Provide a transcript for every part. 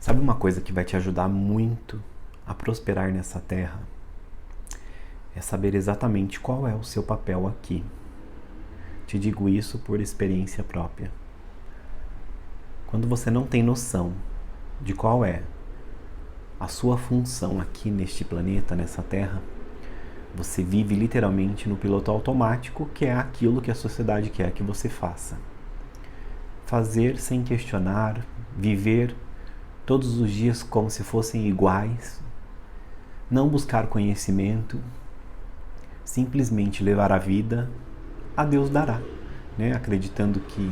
Sabe uma coisa que vai te ajudar muito a prosperar nessa terra? É saber exatamente qual é o seu papel aqui. Te digo isso por experiência própria. Quando você não tem noção de qual é a sua função aqui neste planeta, nessa terra, você vive literalmente no piloto automático, que é aquilo que a sociedade quer que você faça. Fazer sem questionar, viver todos os dias como se fossem iguais, não buscar conhecimento, simplesmente levar a vida a Deus dará, né? Acreditando que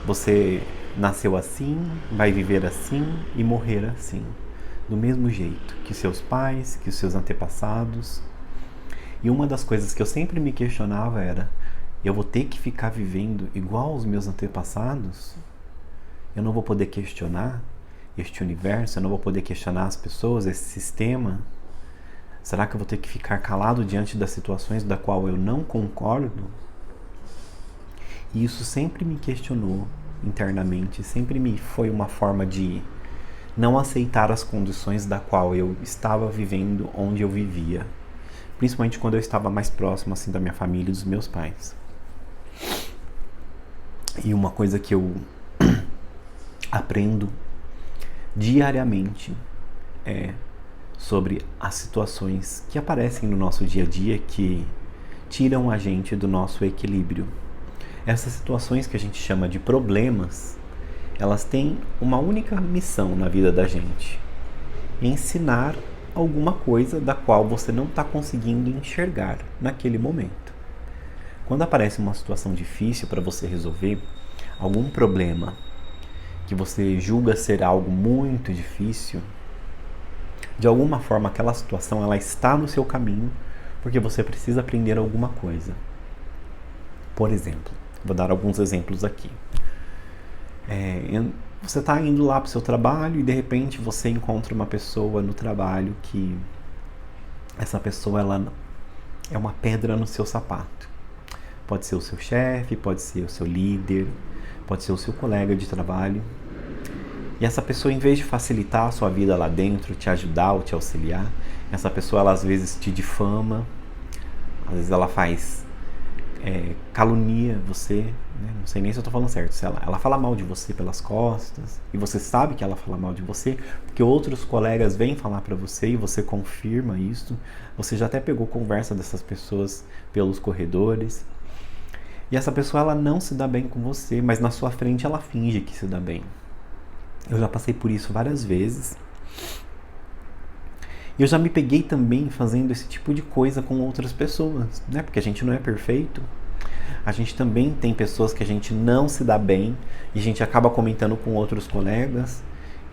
você nasceu assim, vai viver assim e morrer assim, do mesmo jeito que seus pais, que os seus antepassados. E uma das coisas que eu sempre me questionava era: eu vou ter que ficar vivendo igual aos meus antepassados? Eu não vou poder questionar este universo? Eu não vou poder questionar as pessoas, esse sistema? Será que eu vou ter que ficar calado diante das situações da qual eu não concordo? E isso sempre me questionou internamente, sempre me foi uma forma de não aceitar as condições da qual eu estava vivendo, onde eu vivia. Principalmente quando eu estava mais próximo assim da minha família e dos meus pais. E uma coisa que eu aprendo diariamente é sobre as situações que aparecem no nosso dia a dia que tiram a gente do nosso equilíbrio. Essas situações que a gente chama de problemas, elas têm uma única missão na vida da gente: ensinar alguma coisa da qual você não está conseguindo enxergar naquele momento. Quando aparece uma situação difícil para você resolver, algum problema que você julga ser algo muito difícil, de alguma forma aquela situação ela está no seu caminho porque você precisa aprender alguma coisa. Por exemplo, vou dar alguns exemplos aqui. Você está indo lá para o seu trabalho e de repente você encontra uma pessoa no trabalho que essa pessoa ela é uma pedra no seu sapato. Pode ser o seu chefe, pode ser o seu líder, pode ser o seu colega de trabalho. E essa pessoa, em vez de facilitar a sua vida lá dentro, te ajudar ou te auxiliar, essa pessoa ela às vezes te difama, às vezes ela faz calunia você, né? Não sei nem se eu estou falando certo. Ela fala mal de você pelas costas, e você sabe que ela fala mal de você, porque outros colegas vêm falar para você e você confirma isso. Você já até pegou conversa dessas pessoas pelos corredores. E essa pessoa ela não se dá bem com você, mas na sua frente ela finge que se dá bem. Eu já passei por isso várias vezes. E eu já me peguei também fazendo esse tipo de coisa com outras pessoas, né? Porque a gente não é perfeito. A gente também tem pessoas que a gente não se dá bem e a gente acaba comentando com outros colegas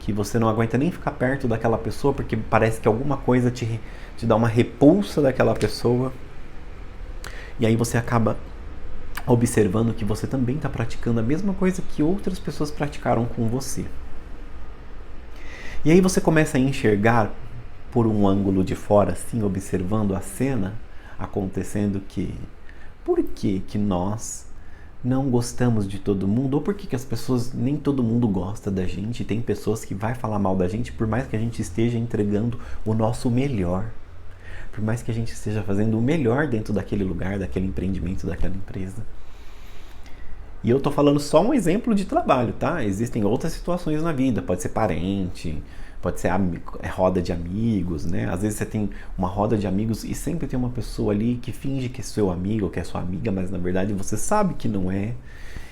que você não aguenta nem ficar perto daquela pessoa porque parece que alguma coisa te dá uma repulsa daquela pessoa. E aí você acaba observando que você também está praticando a mesma coisa que outras pessoas praticaram com você. E aí você começa a enxergar por um ângulo de fora, assim, observando a cena acontecendo, que por que nós não gostamos de todo mundo? Ou por que as pessoas, nem todo mundo gosta da gente? Tem pessoas que vai falar mal da gente por mais que a gente esteja entregando o nosso melhor. Por mais que a gente esteja fazendo o melhor dentro daquele lugar, daquele empreendimento, daquela empresa. E eu tô falando só um exemplo de trabalho, tá? Existem outras situações na vida, pode ser parente, pode ser roda de amigos, né? Às vezes você tem uma roda de amigos e sempre tem uma pessoa ali que finge que é seu amigo ou que é sua amiga, mas na verdade você sabe que não é.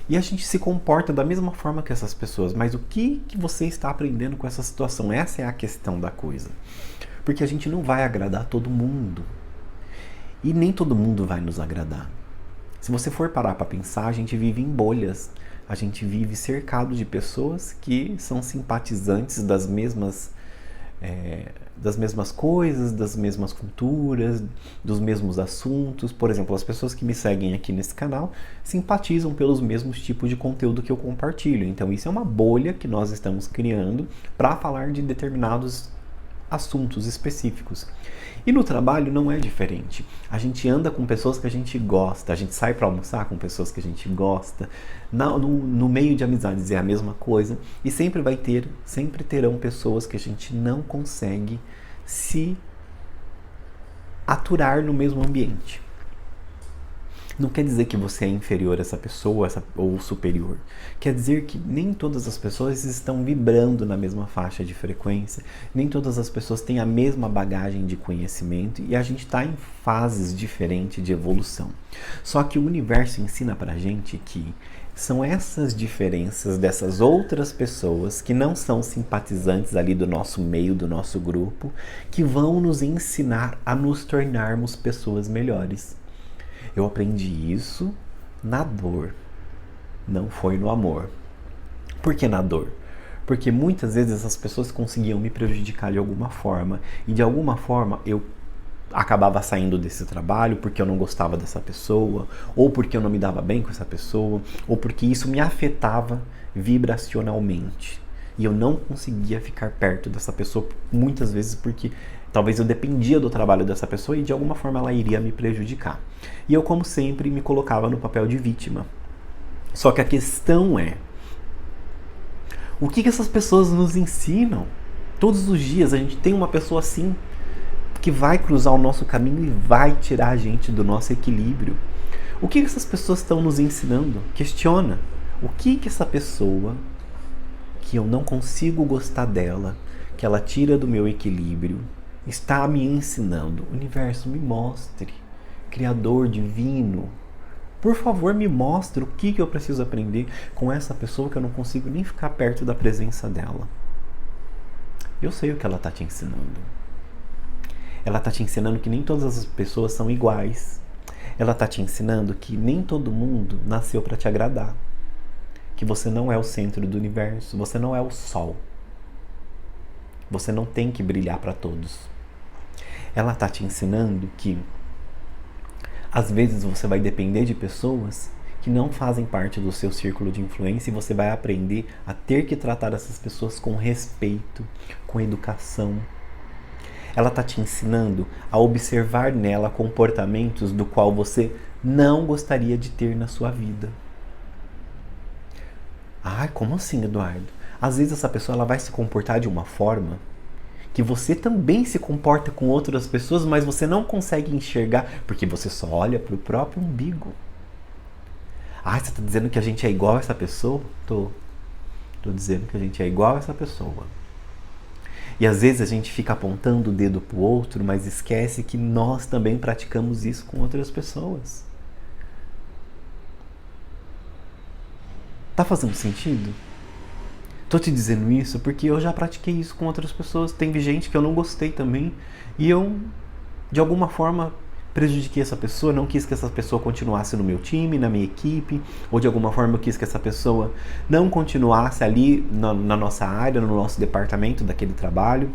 E a gente se comporta da mesma forma que essas pessoas. Mas o que você está aprendendo com essa situação? Essa é a questão da coisa. Porque a gente não vai agradar todo mundo. E nem todo mundo vai nos agradar. Se você for parar para pensar, a gente vive em bolhas. A gente vive cercado de pessoas que são simpatizantes das mesmas coisas, das mesmas culturas, dos mesmos assuntos. Por exemplo, as pessoas que me seguem aqui nesse canal simpatizam pelos mesmos tipos de conteúdo que eu compartilho. Então isso é uma bolha que nós estamos criando para falar de determinados assuntos específicos. E no trabalho não é diferente. A gente anda com pessoas que a gente gosta, a gente sai para almoçar com pessoas que a gente gosta. No meio de amizades é a mesma coisa. E sempre terão pessoas que a gente não consegue se aturar no mesmo ambiente. Não quer dizer que você é inferior a essa pessoa ou superior. Quer dizer que nem todas as pessoas estão vibrando na mesma faixa de frequência, nem todas as pessoas têm a mesma bagagem de conhecimento e a gente está em fases diferentes de evolução. Só que o universo ensina pra gente que são essas diferenças dessas outras pessoas que não são simpatizantes ali do nosso meio, do nosso grupo, que vão nos ensinar a nos tornarmos pessoas melhores. Eu aprendi isso na dor, não foi no amor. Por que na dor? Porque muitas vezes essas pessoas conseguiam me prejudicar de alguma forma e de alguma forma eu acabava saindo desse trabalho porque eu não gostava dessa pessoa, ou porque eu não me dava bem com essa pessoa, ou porque isso me afetava vibracionalmente. E eu não conseguia ficar perto dessa pessoa muitas vezes porque talvez eu dependia do trabalho dessa pessoa e de alguma forma ela iria me prejudicar. E eu, como sempre, me colocava no papel de vítima. Só que a questão é, o que essas pessoas nos ensinam? Todos os dias a gente tem uma pessoa assim que vai cruzar o nosso caminho e vai tirar a gente do nosso equilíbrio. O que essas pessoas estão nos ensinando? Questiona. O que essa pessoa, que eu não consigo gostar dela, que ela tira do meu equilíbrio, está me ensinando? Universo, me mostre. Criador divino, por favor, me mostre o que eu preciso aprender com essa pessoa que eu não consigo nem ficar perto da presença dela. Eu sei o que ela está te ensinando. Ela está te ensinando que nem todas as pessoas são iguais. Ela está te ensinando que nem todo mundo nasceu para te agradar. Que você não é o centro do universo, você não é o sol. Você não tem que brilhar para todos. Ela está te ensinando que às vezes você vai depender de pessoas que não fazem parte do seu círculo de influência e você vai aprender a ter que tratar essas pessoas com respeito, com educação. Ela está te ensinando a observar nela comportamentos do qual você não gostaria de ter na sua vida. Ah, como assim, Eduardo? Às vezes essa pessoa ela vai se comportar de uma forma que você também se comporta com outras pessoas, mas você não consegue enxergar, porque você só olha para o próprio umbigo. Ah, você está dizendo que a gente é igual a essa pessoa? Tô dizendo que a gente é igual a essa pessoa. E às vezes a gente fica apontando o dedo para o outro, mas esquece que nós também praticamos isso com outras pessoas. Tá fazendo sentido? Tô te dizendo isso porque eu já pratiquei isso com outras pessoas. Tem gente que eu não gostei também e eu, de alguma forma, prejudiquei essa pessoa, não quis que essa pessoa continuasse no meu time, na minha equipe, ou de alguma forma eu quis que essa pessoa não continuasse ali na nossa área, no nosso departamento daquele trabalho,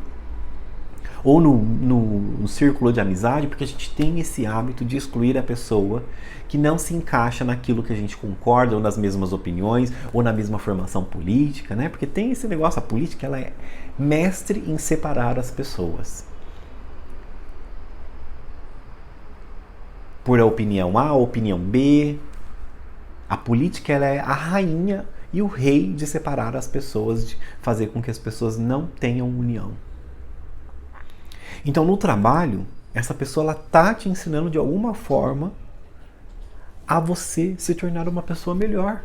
ou no círculo de amizade, porque a gente tem esse hábito de excluir a pessoa que não se encaixa naquilo que a gente concorda, ou nas mesmas opiniões, ou na mesma formação política, né? Porque tem esse negócio, a política ela é mestre em separar as pessoas. Por a opinião A, a opinião B. A política ela é a rainha e o rei de separar as pessoas, de fazer com que as pessoas não tenham união. Então, no trabalho, essa pessoa ela tá te ensinando de alguma forma a você se tornar uma pessoa melhor.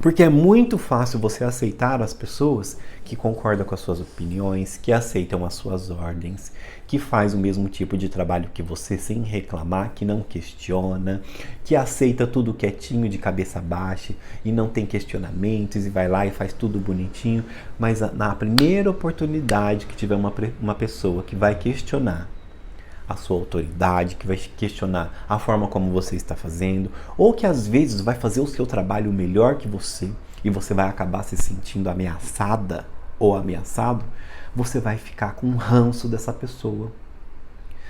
Porque é muito fácil você aceitar as pessoas que concordam com as suas opiniões, que aceitam as suas ordens, que faz o mesmo tipo de trabalho que você sem reclamar, que não questiona, que aceita tudo quietinho de cabeça baixa e não tem questionamentos e vai lá e faz tudo bonitinho. Mas na primeira oportunidade que tiver uma pessoa que vai questionar a sua autoridade, que vai questionar a forma como você está fazendo, ou que às vezes vai fazer o seu trabalho melhor que você e você vai acabar se sentindo ameaçada ou ameaçado, você vai ficar com um ranço dessa pessoa.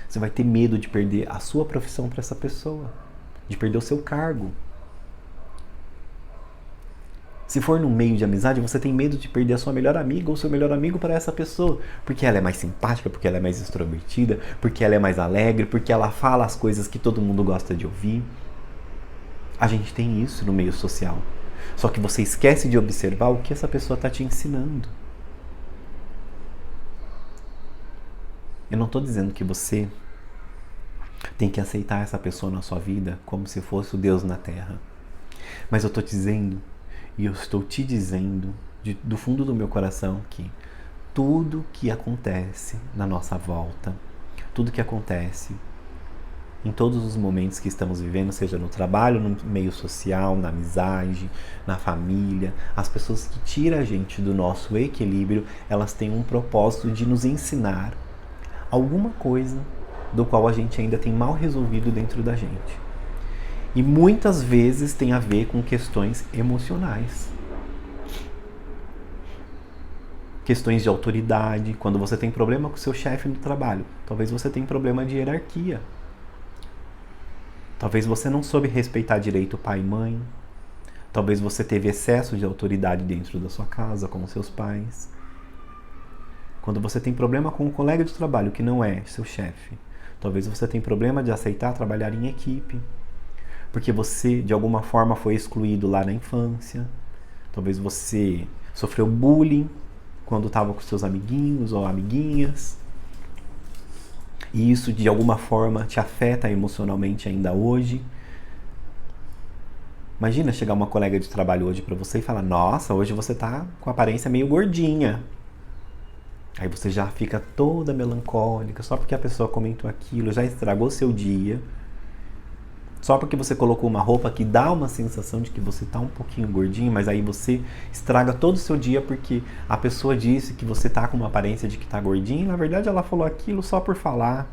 Você vai ter medo de perder a sua profissão para essa pessoa, de perder o seu cargo. Se for num meio de amizade, você tem medo de perder a sua melhor amiga ou seu melhor amigo para essa pessoa. Porque ela é mais simpática, porque ela é mais extrovertida, porque ela é mais alegre, porque ela fala as coisas que todo mundo gosta de ouvir. A gente tem isso no meio social. Só que você esquece de observar o que essa pessoa está te ensinando. Eu não estou dizendo que você tem que aceitar essa pessoa na sua vida como se fosse o Deus na Terra. Mas eu estou dizendo, e eu estou te dizendo, do fundo do meu coração, que tudo que acontece na nossa volta, tudo que acontece em todos os momentos que estamos vivendo, seja no trabalho, no meio social, na amizade, na família, as pessoas que tiram a gente do nosso equilíbrio, elas têm um propósito de nos ensinar alguma coisa do qual a gente ainda tem mal resolvido dentro da gente. E muitas vezes tem a ver com questões emocionais. Questões de autoridade, quando você tem problema com o seu chefe no trabalho, talvez você tenha problema de hierarquia. Talvez você não soube respeitar direito o pai e mãe. Talvez você teve excesso de autoridade dentro da sua casa, com os seus pais. Quando você tem problema com um colega de trabalho que não é seu chefe, talvez você tenha problema de aceitar trabalhar em equipe, porque você, de alguma forma, foi excluído lá na infância. Talvez você sofreu bullying quando estava com seus amiguinhos ou amiguinhas. E isso, de alguma forma, te afeta emocionalmente ainda hoje. Imagina chegar uma colega de trabalho hoje para você e falar: nossa, hoje você tá com a aparência meio gordinha. Aí você já fica toda melancólica, só porque a pessoa comentou aquilo, já estragou seu dia. Só porque você colocou uma roupa que dá uma sensação de que você tá um pouquinho gordinho, mas aí você estraga todo o seu dia porque a pessoa disse que você tá com uma aparência de que tá gordinho, e na verdade ela falou aquilo só por falar.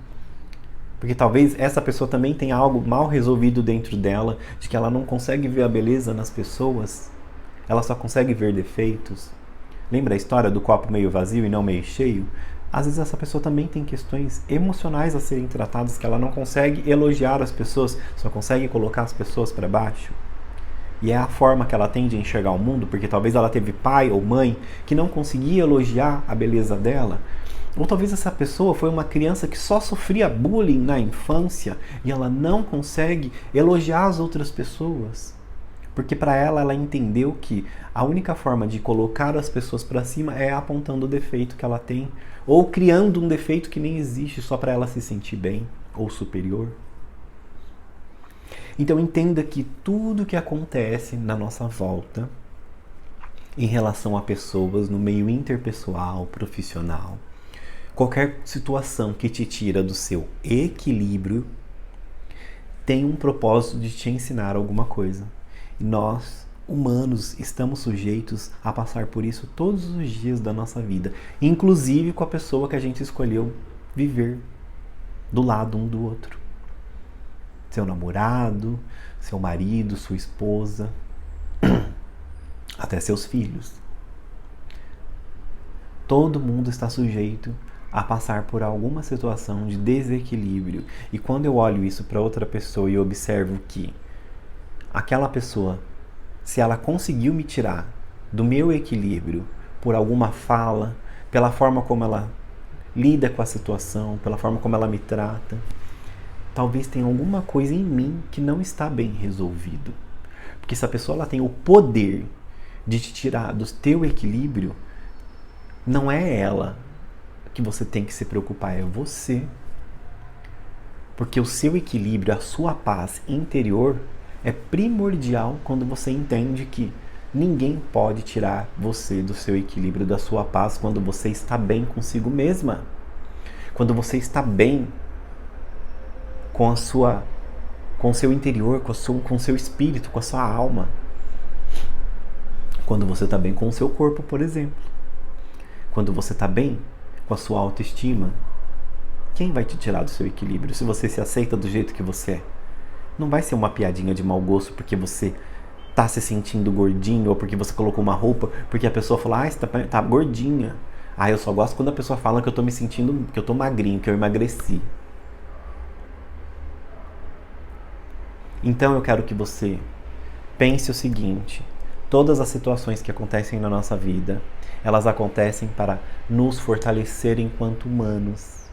Porque talvez essa pessoa também tenha algo mal resolvido dentro dela, de que ela não consegue ver a beleza nas pessoas, ela só consegue ver defeitos. Lembra a história do copo meio vazio e não meio cheio? Às vezes essa pessoa também tem questões emocionais a serem tratadas, que ela não consegue elogiar as pessoas, só consegue colocar as pessoas para baixo. E é a forma que ela tem de enxergar o mundo, porque talvez ela teve pai ou mãe que não conseguia elogiar a beleza dela. Ou talvez essa pessoa foi uma criança que só sofria bullying na infância e ela não consegue elogiar as outras pessoas. Porque para ela entendeu que a única forma de colocar as pessoas para cima é apontando o defeito que ela tem, ou criando um defeito que nem existe só para ela se sentir bem ou superior. Então entenda que tudo que acontece na nossa volta em relação a pessoas no meio interpessoal, profissional, qualquer situação que te tira do seu equilíbrio tem um propósito de te ensinar alguma coisa. E nós, humanos, estamos sujeitos a passar por isso todos os dias da nossa vida, inclusive com a pessoa que a gente escolheu viver do lado um do outro. Seu namorado, seu marido, sua esposa, até seus filhos. Todo mundo está sujeito a passar por alguma situação de desequilíbrio. E quando eu olho isso para outra pessoa e observo que aquela pessoa, se ela conseguiu me tirar do meu equilíbrio por alguma fala, pela forma como ela lida com a situação, pela forma como ela me trata, talvez tenha alguma coisa em mim que não está bem resolvido. Porque se a pessoa ela tem o poder de te tirar do teu equilíbrio, não é ela que você tem que se preocupar, é você. Porque o seu equilíbrio, a sua paz interior é primordial quando você entende que ninguém pode tirar você do seu equilíbrio, da sua paz, quando você está bem consigo mesma. Quando você está bem com o seu interior, com o seu espírito, com a sua alma. Quando você está bem com o seu corpo, por exemplo. Quando você está bem com a sua autoestima. Quem vai te tirar do seu equilíbrio se você se aceita do jeito que você é? Não vai ser uma piadinha de mau gosto porque você tá se sentindo gordinho ou porque você colocou uma roupa, porque a pessoa fala: você tá gordinha. Eu só gosto quando a pessoa fala que eu tô me sentindo, que eu tô magrinho, que eu emagreci. Então eu quero que você pense o seguinte: Todas as situações que acontecem na nossa vida, elas acontecem para nos fortalecer enquanto humanos.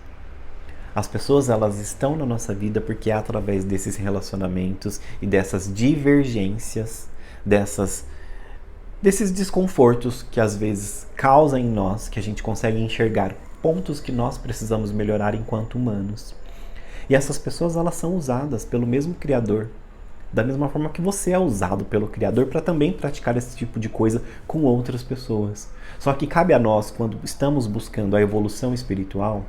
As pessoas, elas estão na nossa vida porque é através desses relacionamentos e dessas divergências, desses desconfortos que às vezes causam em nós, que a gente consegue enxergar pontos que nós precisamos melhorar enquanto humanos. E essas pessoas, elas são usadas pelo mesmo Criador, da mesma forma que você é usado pelo Criador para também praticar esse tipo de coisa com outras pessoas. Só que cabe a nós, quando estamos buscando a evolução espiritual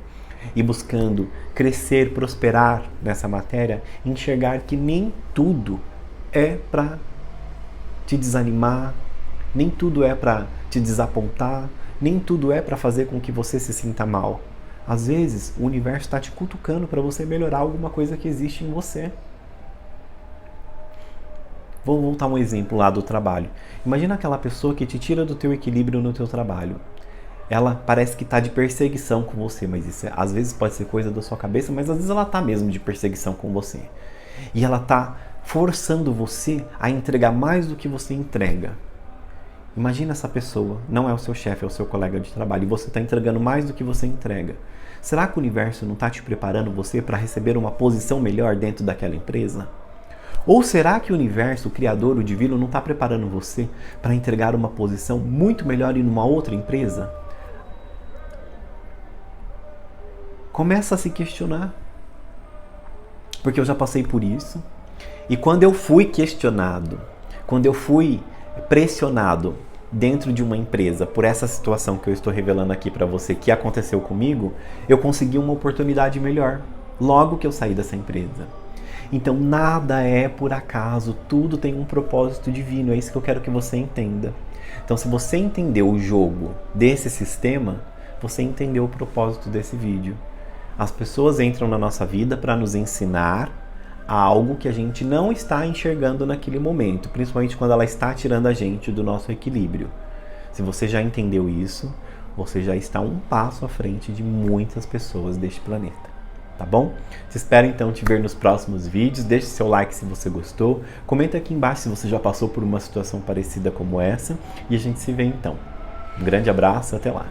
e buscando crescer, prosperar nessa matéria, enxergar que nem tudo é para te desanimar, nem tudo é para te desapontar, nem tudo é para fazer com que você se sinta mal. Às vezes, o universo está te cutucando para você melhorar alguma coisa que existe em você. Vou voltar um exemplo lá do trabalho. Imagina aquela pessoa que te tira do teu equilíbrio no teu trabalho. Ela parece que está de perseguição com você, mas isso às vezes pode ser coisa da sua cabeça, mas às vezes ela está mesmo de perseguição com você. E ela está forçando você a entregar mais do que você entrega. Imagina essa pessoa, não é o seu chefe, é o seu colega de trabalho, e você está entregando mais do que você entrega. Será que o universo não está te preparando você para receber uma posição melhor dentro daquela empresa? Ou será que o universo, o Criador, o Divino, não está preparando você para entregar uma posição muito melhor em uma outra empresa? Começa a se questionar. Porque eu já passei por isso. E quando eu fui questionado, quando eu fui pressionado dentro de uma empresa por essa situação que eu estou revelando aqui para você, que aconteceu comigo, eu consegui uma oportunidade melhor logo que eu saí dessa empresa. Então nada é por acaso, tudo tem um propósito divino, é isso que eu quero que você entenda. Então se você entendeu o jogo desse sistema, você entendeu o propósito desse vídeo. As pessoas entram na nossa vida para nos ensinar algo que a gente não está enxergando naquele momento, principalmente quando ela está tirando a gente do nosso equilíbrio. Se você já entendeu isso, você já está um passo à frente de muitas pessoas deste planeta. Tá bom? Espero então te ver nos próximos vídeos. Deixe seu like se você gostou. Comenta aqui embaixo se você já passou por uma situação parecida como essa. E a gente se vê então. Um grande abraço, até lá.